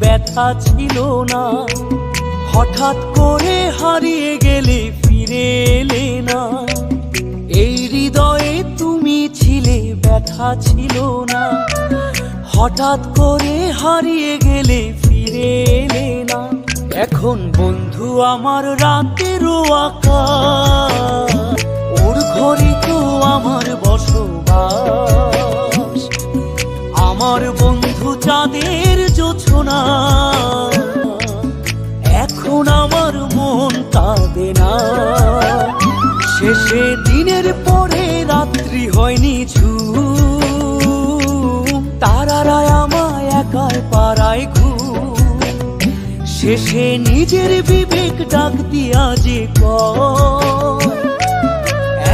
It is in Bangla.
ব্যথা ছিল না। হঠাৎ করে হারিয়ে গেলে ফিরে এলে না। এই হৃদয়ে তুমি ছিলে ব্যথা ছিল না। হঠাৎ করে হারিয়ে গেলে ফিরে এলে না। এখন বন্ধু আমার রাতেরও আকাশ, ওর ঘরে তো আমার বসবাস। আমার বন্ধু চাঁদের জোছনা, এখন আমার মন কাঁদে না। শেষে দিনের পরে রাত্রি হয়নি ঝুম, তারারা আমায় একাই পাড়ায় ঘুম। শেষে নিজের বিবেক ডাক দিয়া যে কয়